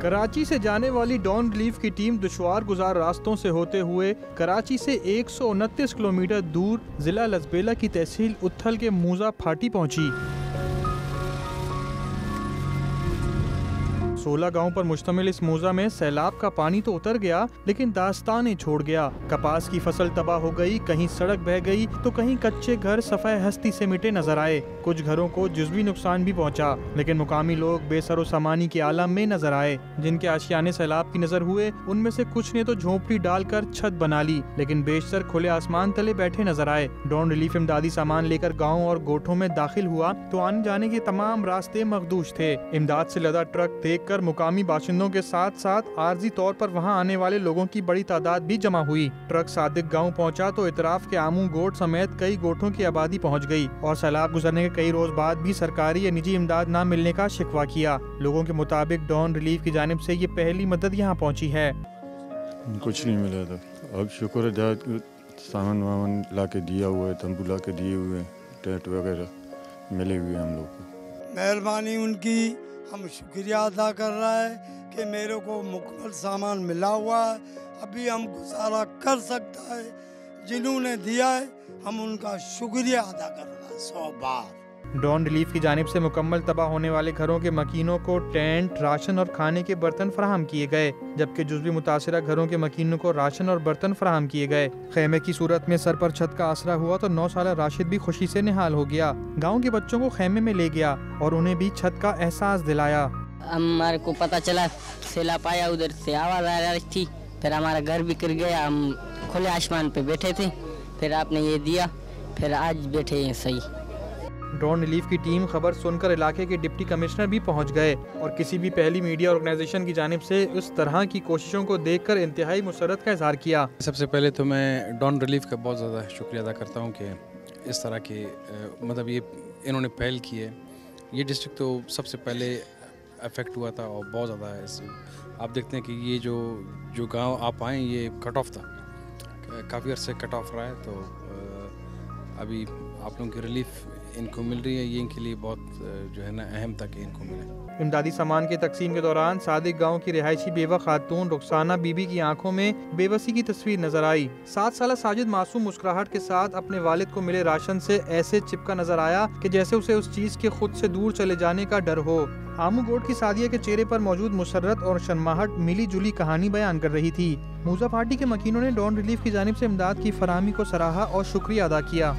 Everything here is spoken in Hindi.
कराची से जाने वाली डॉन रिलीफ की टीम दुश्वार गुजार रास्तों से होते हुए कराची से 129 किलोमीटर दूर जिला लसबेला की तहसील उत्थल के मूजा फाटी पहुंची। 16 गांव पर मुश्तमिल इस मूजा में सैलाब का पानी तो उतर गया, लेकिन दास्तानें छोड़ गया। कपास की फसल तबाह हो गई, कहीं सड़क बह गई तो कहीं कच्चे घर सफ़ाए हस्ती से मिटे नजर आए। कुछ घरों को जुज़वी नुकसान भी पहुंचा, लेकिन मुकामी लोग बेसरो सामानी के आलम में नजर आए। जिनके आशियाने सैलाब की नजर हुए, उनमें से कुछ ने तो झोंपड़ी डालकर छत बना ली, लेकिन बेशतर खुले आसमान तले बैठे नजर आए। डॉन रिलीफ इमदादी सामान लेकर गाँव और गोठों में दाखिल हुआ तो आने जाने के तमाम रास्ते मखदूश थे। इमदाद से लदा ट्रक देख मुकामी बाशिंदों के साथ साथ आर्जी तौर पर वहां आने वाले लोगों की बड़ी तादाद भी जमा हुई। ट्रक सादिक गांव पहुंचा तो इतराफ के आमू गोट समेत कई गोठों की आबादी पहुंच गई और सैलाब गुजरने के कई रोज बाद भी सरकारी या निजी इमदाद न मिलने का शिकवा किया। लोगों के मुताबिक डॉन रिलीफ की जानिब से ये पहली मदद यहाँ पहुँची है। कुछ नहीं मिला था, अब शुक्र है सामान वामान ला के दिया हुआ है, तंबू ला के दिए हुए, टेंट वगैरह मिले हुए हम लोग को। मेहरबानी उनकी हम शुक्रिया अदा कर रहा है कि मेरे को मुकम्मल सामान मिला हुआ है, अभी हम गुजारा कर सकता है। जिन्होंने दिया है हम उनका शुक्रिया अदा कर रहा है 100 बार। डॉन रिलीफ की जानिब से मुकम्मल तबाह होने वाले घरों के मकीनों को टेंट, राशन और खाने के बर्तन फराहम किए गए, जबकि जुज़वी मुतासिरा घरों के मकीनों को राशन और बर्तन फराहम किए गए। खेमे की सूरत में सर पर छत का आसरा हुआ तो 9 साला राशिद भी खुशी से निहाल हो गया। गाँव के बच्चों को खेमे में ले गया और उन्हें भी छत का एहसास दिलाया। हमारे को पता चला सैलाब आया, उधर से आवाज़ आ रही थी, फिर हमारा घर भी गिर गया। हम खुले आसमान पे बैठे थे, फिर आपने ये दिया, फिर आज बैठे हैं सही। डॉन रिलीफ की टीम खबर सुनकर इलाके के डिप्टी कमिश्नर भी पहुंच गए और किसी भी पहली मीडिया ऑर्गेनाइजेशन की जानिब से उस तरह की कोशिशों को देखकर इंतहाई मुसरत का इजहार किया। सबसे पहले तो मैं डॉन रिलीफ का बहुत ज़्यादा शुक्रिया अदा करता हूं कि इस तरह के मतलब ये इन्होंने पहल की है। ये डिस्ट्रिक्ट तो सबसे पहले अफेक्ट हुआ था और बहुत ज़्यादा है। आप देखते हैं कि ये जो गाँव आप आए ये कट ऑफ था, काफ़ी अर्से कट ऑफ रहा है, तो अभी आप लोगों की रिलीफ इनको मिल रही है। ये इनके लिए बहुत जो है ना अहम था कि इनको मिले। इमदादी सामान के तकसीम के दौरान सादिक गांव की रिहायशी बेवा खातून रुखसाना बीबी की आंखों में बेबसी की तस्वीर नजर आई। 7 साला साजिद मासूम मुस्कुराहट के साथ अपने वालिद को मिले राशन से ऐसे चिपका नजर आया कि जैसे उसे उस चीज के खुद से दूर चले जाने का डर हो। आमू गोट की सादिया के चेहरे पर मौजूद मुसर्रत और शर्माहट मिली जुली कहानी बयान कर रही थी। मूजा फाटी के मकीनों ने डॉन रिलीफ की जानिब से इमदाद की फराहमी को सराहा और शुक्रिया अदा किया।